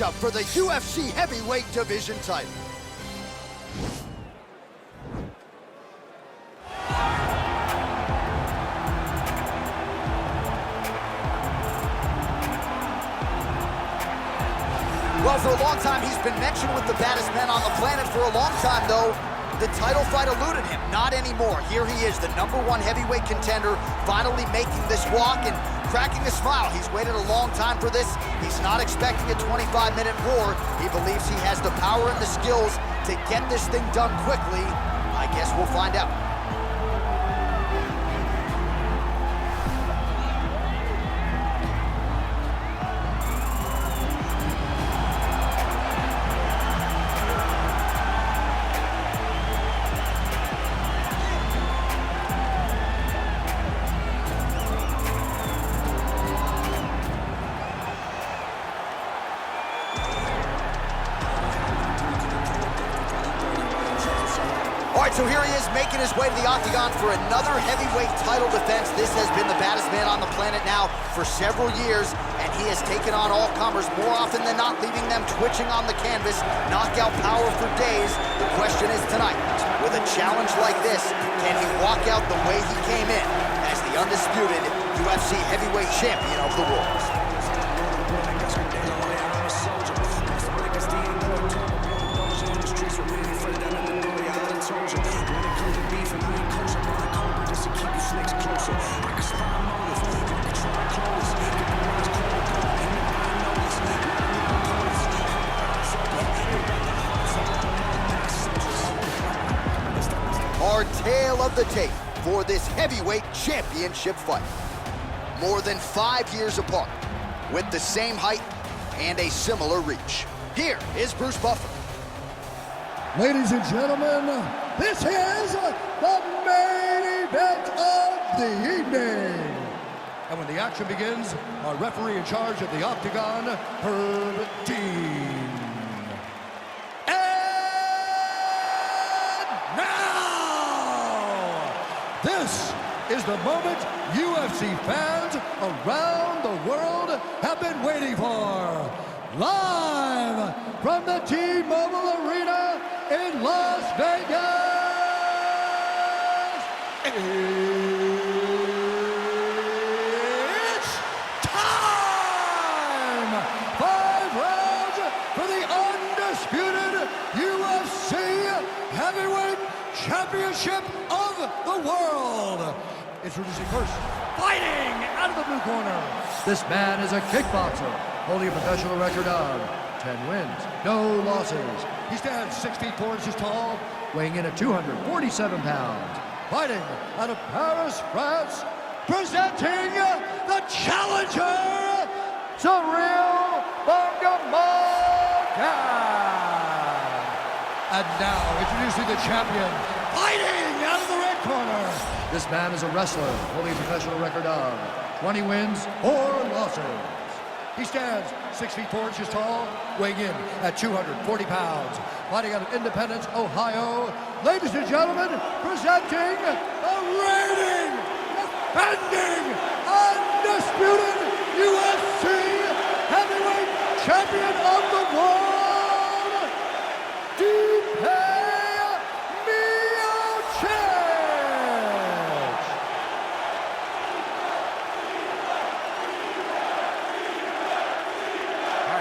matchup for the UFC heavyweight division title. Well, for a long time, he's been mentioned with the baddest men on the planet. For a long time, though, the title fight eluded him. Not anymore. Here he is, the #1 heavyweight contender, finally making this walk and cracking a smile. He's waited a long time for this. He's not expecting a 25-minute war. He believes he has the power and the skills to get this thing done quickly. I guess we'll find out. All right, so here he is making his way to the octagon for another heavyweight title defense. This has been the baddest man on the planet now for several years, and he has taken on all comers more often than not, leaving them twitching on the canvas. Knockout power for days. The question is tonight, with a challenge like this, can he walk out the way he came in as the undisputed UFC heavyweight champion of the world? Our tale of the tape for this heavyweight championship fight. More than 5 years apart, with the same height and a similar reach. Here is Bruce Buffer. Ladies and gentlemen, this is the main event of the evening. And when the action begins, our referee in charge of the octagon, Herb Dean. This is the moment UFC fans around the world have been waiting for. Live from the T-Mobile Arena in Las Vegas. It's time! 5 rounds for the undisputed UFC Heavyweight Championship of the world. Introducing first, fighting out of the blue corner. This man is a kickboxer, holding a professional record of 10 wins, no losses. He stands 6 feet 4 inches tall, weighing in at 247 pounds. Fighting out of Paris, France, presenting the challenger, Cyril Gane. And now, introducing the champion, fighting out of the red corner. This man is a wrestler, holding a professional record of 20 wins, 4 losses. He stands 6 feet 4 inches tall, weighing in at 240 pounds. Fighting out of Independence, Ohio. Ladies and gentlemen, presenting the reigning, defending, undisputed UFC heavyweight champion of the world, Stipe Miocic.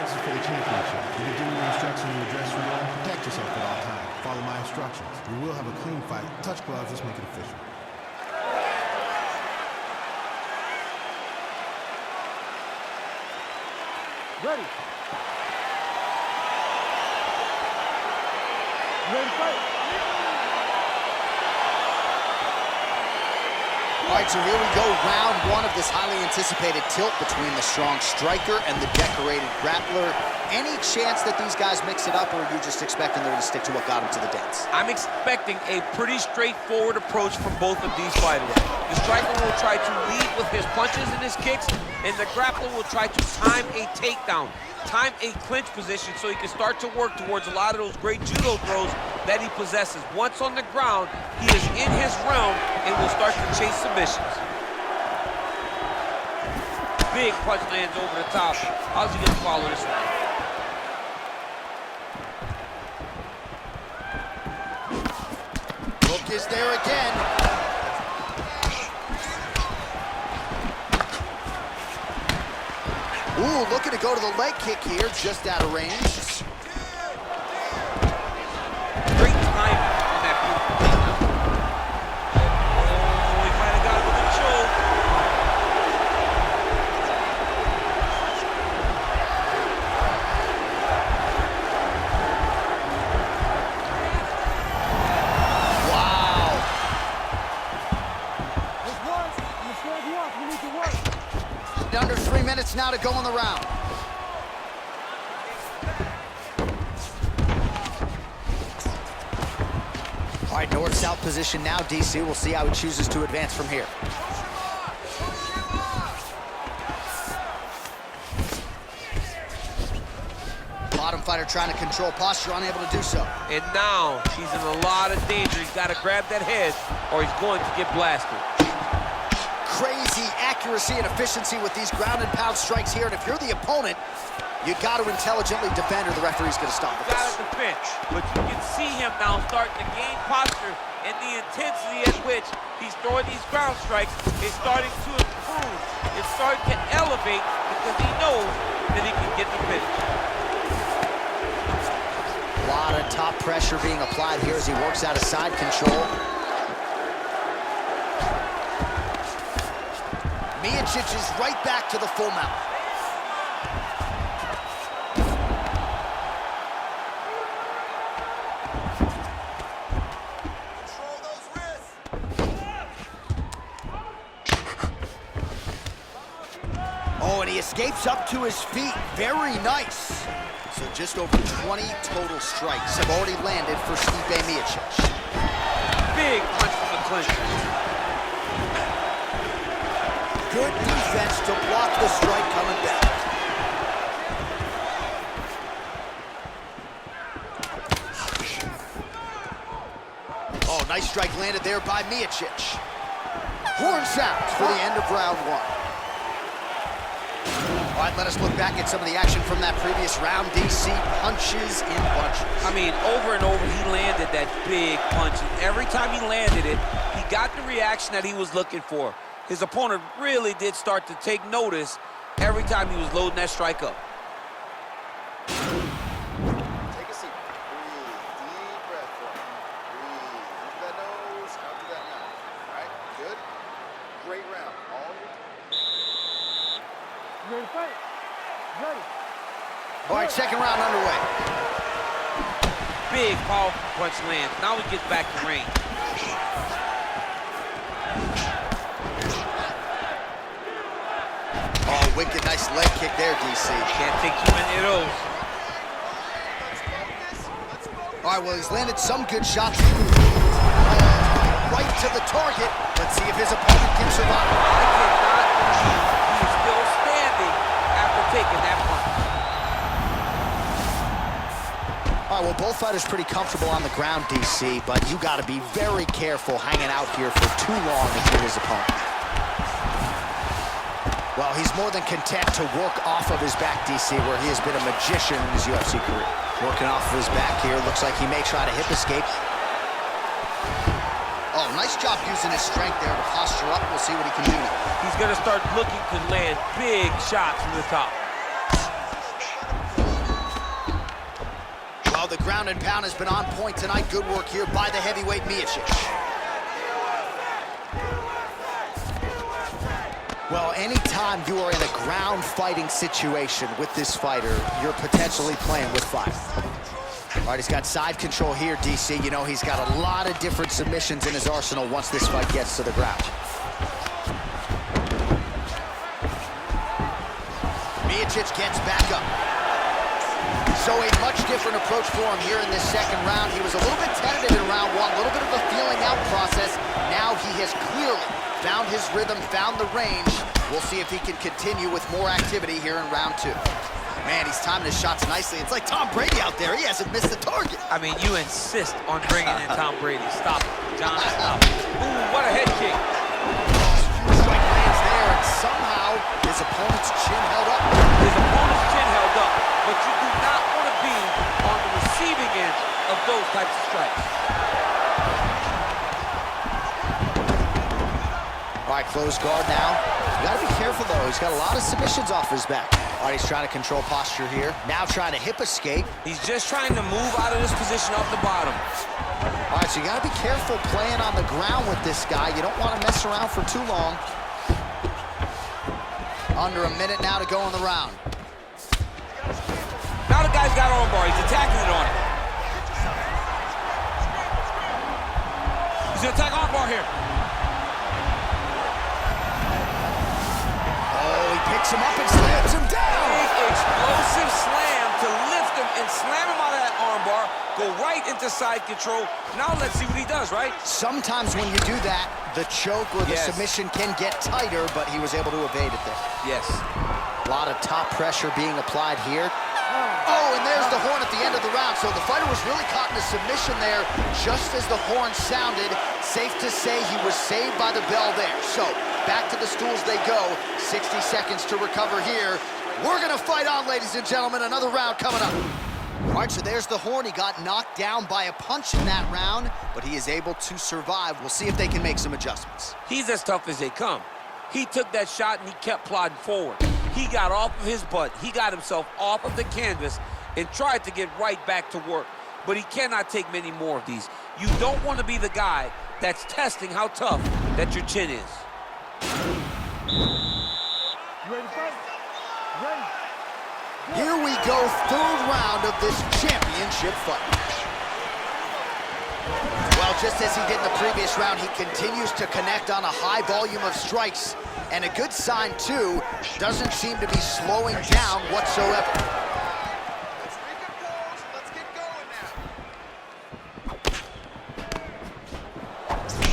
This is for the championship. You can do your instructions in your dressing room. Protect yourself at all times. Follow my instructions. We will have a clean fight. Touch gloves. Let's make it official. Ready. Ready to fight. All right, so here we go, round 1 of this highly anticipated tilt between the strong striker and the decorated grappler. Any chance that these guys mix it up, or are you just expecting them to stick to what got them to the dance? I'm expecting a pretty straightforward approach from both of these fighters. The striker will try to lead with his punches and his kicks, and the grappler will try to time a takedown, time a clinch position so he can start to work towards a lot of those great judo throws that he possesses. Once on the ground, he is in his realm and will start to chase submissions. Big punch lands over the top. How's he gonna follow this one? is there again. Ooh, looking to go to the leg kick here, just out of range. Great timing on that beautiful takedown. Oh, he might have got it with a choke. Wow. Under 3 minutes now to go in the round. All right, north-south position now, DC. We'll see how he chooses to advance from here. Bottom fighter trying to control posture, unable to do so. And now he's in a lot of danger. He's got to grab that head or he's going to get blasted. Crazy accuracy and efficiency with these ground and pound strikes here. And if you're the opponent, you got to intelligently defend or the referee's going to stop it. Got to defend, but you can see him now starting to gain posture, and the intensity at which he's throwing these ground strikes is starting to improve. It's starting to elevate because he knows that he can get the finish. A lot of top pressure being applied here as he works out of side control. Miocic is right back to the full mount. Control those wrists. Oh, and he escapes up to his feet. Very nice. So just over 20 total strikes have already landed for Stipe Miocic. Big punch from the clinch. Good defense to block the strike coming back. Oh, nice strike landed there by Miocic. Horn sounds for the end of round one. All right, let us look back at some of the action from that previous round. DC punches in bunches. I mean, over and over, he landed that big punch. And every time he landed it, he got the reaction that he was looking for. His opponent really did start to take notice every time he was loading that strike up. Take a seat. Breathe. Deep breath for me. Breathe. In through that nose, out through that mouth. All right, good. Great round. All your... You ready to fight? Ready. All right, second round underway. Big, powerful punch lands. Now he gets back to range. Oh, wicked nice leg kick there, DC. Can't take too many of those. All right, well, he's landed some good shots. Right to the target. Let's see if his opponent can survive. I cannot believe he's still standing after taking that punch. All right, well, both fighters pretty comfortable on the ground, DC, but you got to be very careful hanging out here for too long if you're his opponent. Well, he's more than content to work off of his back, DC, where he has been a magician in his UFC career. Working off of his back here, looks like he may try to hip escape. Oh, nice job using his strength there to posture up. We'll see what he can do now. He's going to start looking to land big shots from the top. Well, the ground and pound has been on point tonight. Good work here by the heavyweight Miocic. Well, anytime you are in a ground fighting situation with this fighter, you're potentially playing with fire. All right, he's got side control here, DC. You know, he's got a lot of different submissions in his arsenal once this fight gets to the ground. Miocic gets back up. So a much different approach for him here in this second round. He was a little bit tentative in round one, a little bit of a feeling out process. Now he has clearly found his rhythm, found the range. We'll see if he can continue with more activity here in round two. Man, he's timing his shots nicely. It's like Tom Brady out there. He hasn't missed the target. I mean, you insist on bringing in Tom Brady. Stop it, John, stop it. Ooh, what a head kick. Strike lands there, and somehow his opponent's chin held up. His opponent's chin held up, but you do not want to be on the receiving end of those types of strikes. All right, close guard now. You gotta be careful, though. He's got a lot of submissions off his back. All right, he's trying to control posture here. Now trying to hip escape. He's just trying to move out of this position off the bottom. All right, so you gotta be careful playing on the ground with this guy. You don't want to mess around for too long. Under a minute now to go in the round. Now the guy's got armbar. He's attacking it on him. He's gonna attack armbar here. Oh, he picks him up and slams him down. Big explosive slam to lift him and slam him out of that armbar. Go right into side control. Now let's see what he does, right? Sometimes when you do that, the choke or the submission can get tighter, but he was able to evade it there. Yes. A lot of top pressure being applied here. Oh, and there's the horn at the end of the round. So the fighter was really caught in a submission there just as the horn sounded. Safe to say he was saved by the bell there. So back to the stools they go. 60 seconds to recover here. We're going to fight on, ladies and gentlemen. Another round coming up. All right, so there's the horn. He got knocked down by a punch in that round, but he is able to survive. We'll see if they can make some adjustments. He's as tough as they come. He took that shot and he kept plodding forward. He got off of his butt. He got himself off of the canvas and tried to get right back to work. But he cannot take many more of these. You don't want to be the guy that's testing how tough that your chin is. You ready to fight? Ready. Here we go, third round of this championship fight. Well, just as he did in the previous round, he continues to connect on a high volume of strikes. And a good sign, too, doesn't seem to be slowing down whatsoever. Let's recompose. Let's get going now.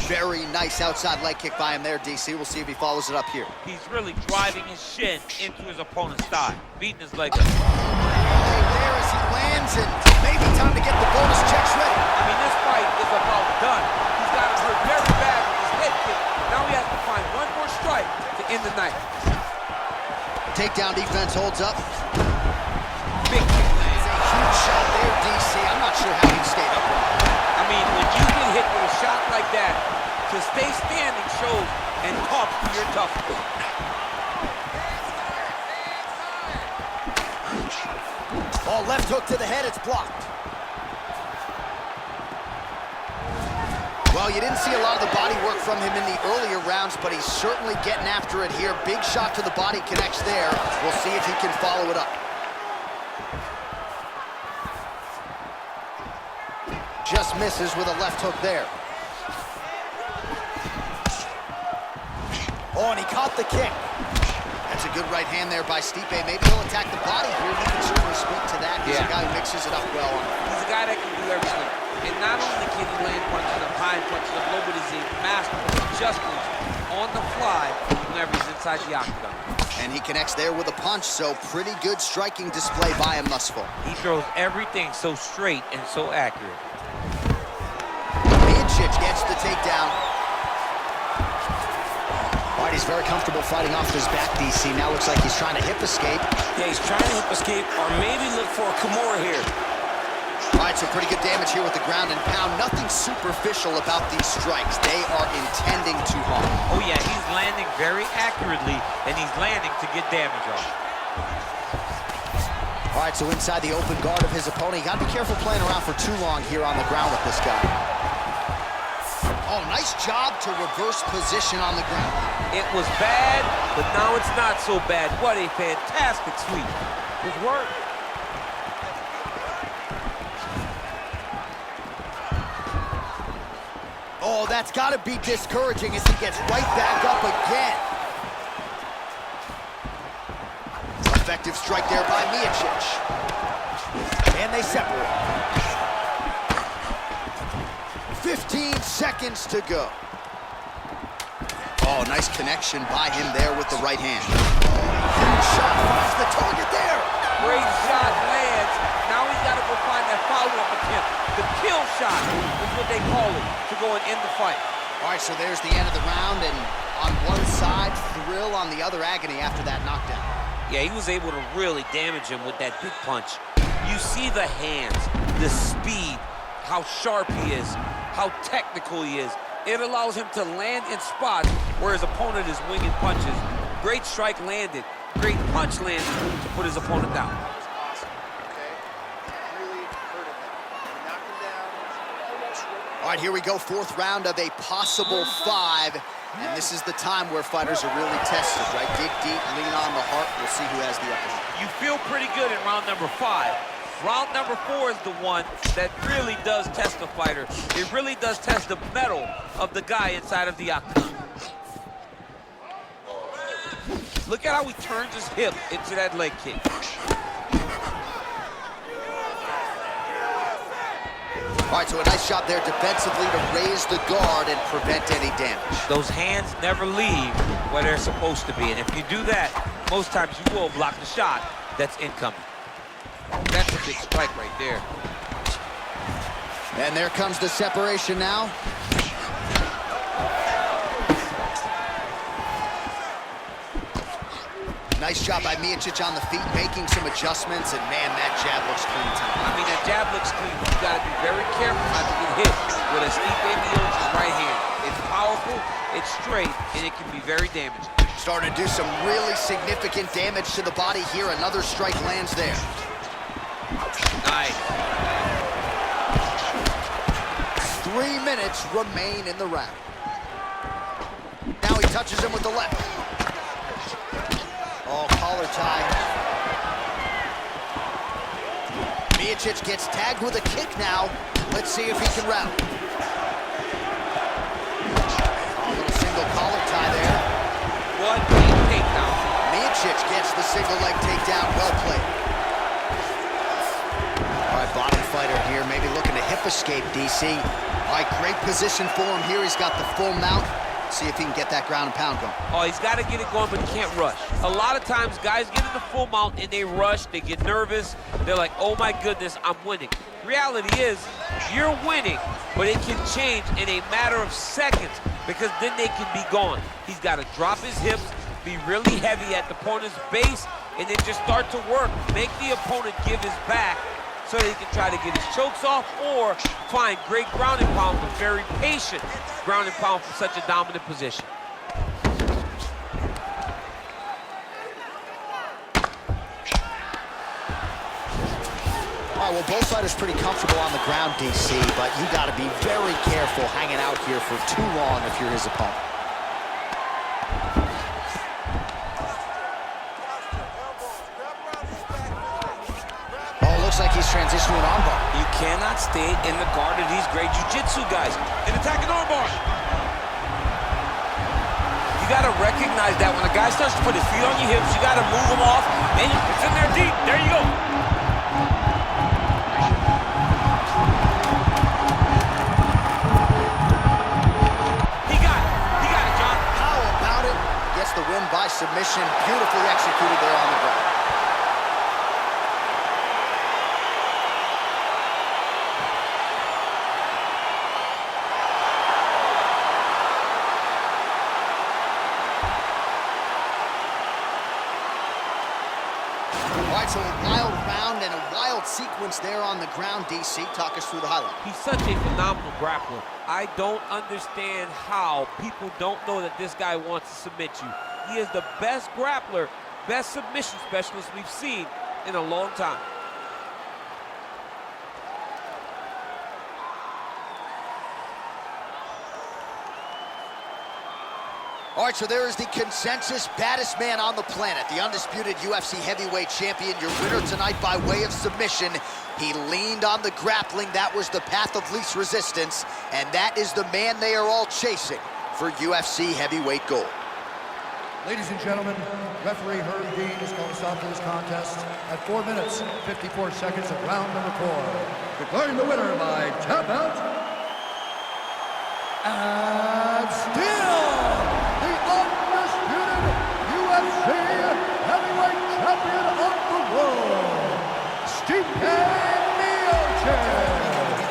Very nice outside leg kick by him there, DC. We'll see if he follows it up here. He's really driving his shin into his opponent's thigh, beating his leg up. There as he lands, and maybe time to get the bonus checks ready. I mean, this fight is about done. He's got him hurt very bad with his head kick. Now he has to find one more strike to end the night. Takedown defense holds up. Big kick. It's a huge shot there, DC. I'm not sure how he stayed up. I mean, when you get hit with a shot like that, to stay standing shows and talks to your toughness. Oh, left hook to the head, it's blocked. Well, you didn't see a lot of the body work from him in the earlier rounds, but he's certainly getting after it here. Big shot to the body connects there. We'll see if he can follow it up. Just misses with a left hook there. Oh, and he caught the kick. That's a good right hand there by Stipe. Maybe he'll attack the body here. He can certainly speak to that. He's a guy who mixes it up well. He's a guy that can do everything. And not only can he land punches and high punches and low, but he's a master of adjustments on the fly whenever he's inside the octagon. And he connects there with a punch, so pretty good striking display by him thus far. He throws everything so straight and so accurate. Miocic gets the takedown. All right, he's very comfortable fighting off his back, DC. Now looks like he's trying to hip escape. Yeah, he's trying to hip escape or maybe look for a Kimura here. All right, so pretty good damage here with the ground and pound. Nothing superficial about these strikes. They are intending to harm. Oh, yeah, he's landing very accurately, and he's landing to get damage off. All right, so inside the open guard of his opponent. You got to be careful playing around for too long here on the ground with this guy. Oh, nice job to reverse position on the ground. It was bad, but now it's not so bad. What a fantastic sweep. Good work. Oh, that's got to be discouraging as he gets right back up again. Effective strike there by Miocic. And they separate. 15 seconds to go. Oh, nice connection by him there with the right hand. Huge shot finds the target there. Great shot lands. Now he's got to go find that follow-up attempt. The kill shot is what they call it to go and end the fight. All right, so there's the end of the round, and on one side, thrill, on the other, agony after that knockdown. Yeah, he was able to really damage him with that big punch. You see the hands, the speed, how sharp he is, how technical he is. It allows him to land in spots where his opponent is winging punches. Great strike landed, great punch landed to put his opponent down. That was awesome, okay? Really hurting him. He knocked him down, almost ripped. All right, here we go, fourth round of a possible 5. And this is the time where fighters are really tested, right? Dig deep, lean on the heart. We'll see who has the upper hand. You feel pretty good in round number 5. Round number 4 is the one that really does test the fighter. It really does test the mettle of the guy inside of the octagon. Look at how he turns his hip into that leg kick. All right, so a nice shot there defensively to raise the guard and prevent any damage. Those hands never leave where they're supposed to be. And if you do that, most times you will block the shot that's incoming. That's a big strike right there. And there comes the separation now. Nice job by Miocic on the feet, making some adjustments, and man, that jab looks clean tonight. I mean, that jab looks clean. You gotta be very careful not to get hit with a Stipe Miocic right hand. It's powerful, it's straight, and it can be very damaging. Starting to do some really significant damage to the body here. Another strike lands there. Nice. 3 minutes remain in the round. Now he touches him with the left. Oh, collar tie. Miocic gets tagged with a kick now. Let's see if he can round. A little single collar tie there. What a takedown. Miocic gets the single leg takedown. Well played. All right, bottom fighter here, maybe looking to hip escape, DC. All right, great position for him here. He's got the full mount. See if he can get that ground and pound going. Oh, he's got to get it going, but he can't rush. A lot of times, guys get in the full mount and they rush, they get nervous. They're like, oh my goodness, I'm winning. The reality is, you're winning, but it can change in a matter of seconds because then they can be gone. He's got to drop his hips, be really heavy at the opponent's base, and then just start to work. Make the opponent give his back so that he can try to get his chokes off or find great ground and pound, but very patient ground and pound from such a dominant position. All right, well, both fighters pretty comfortable on the ground, DC, but you got to be very careful hanging out here for too long if you're his opponent. Looks like he's transitioning to an armbar. You cannot stay in the guard of these great jiu-jitsu guys and attack an armbar. You got to recognize that when a guy starts to put his feet on your hips, you got to move him off, and it's in there deep. There you go. He got it, John. How about it? Gets the win by submission. Beautifully executed there on the ground. All right, so a wild round and a wild sequence there on the ground, DC. Talk us through the highlight. He's such a phenomenal grappler. I don't understand how people don't know that this guy wants to submit you. He is the best grappler, best submission specialist we've seen in a long time. All right, so there is the consensus baddest man on the planet, the undisputed UFC heavyweight champion, your winner tonight by way of submission. He leaned on the grappling. That was the path of least resistance, and that is the man they are all chasing for UFC heavyweight gold. Ladies and gentlemen, referee Cyril Gane is going to stop this contest at 4 minutes, 54 seconds of round number 4. Declaring the winner by tap out, and still the undisputed UFC heavyweight champion of the world, Stipe Miocic.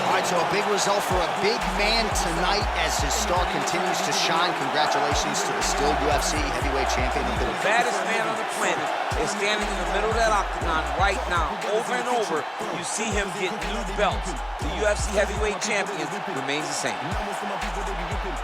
All right, so a big result for a big man tonight as his star continues to shine. Congratulations to the still UFC heavyweight champion of the world. The baddest man on the planet is standing in the middle of that octagon right now. Over and over, you see him get new belts. The UFC heavyweight champion remains the same.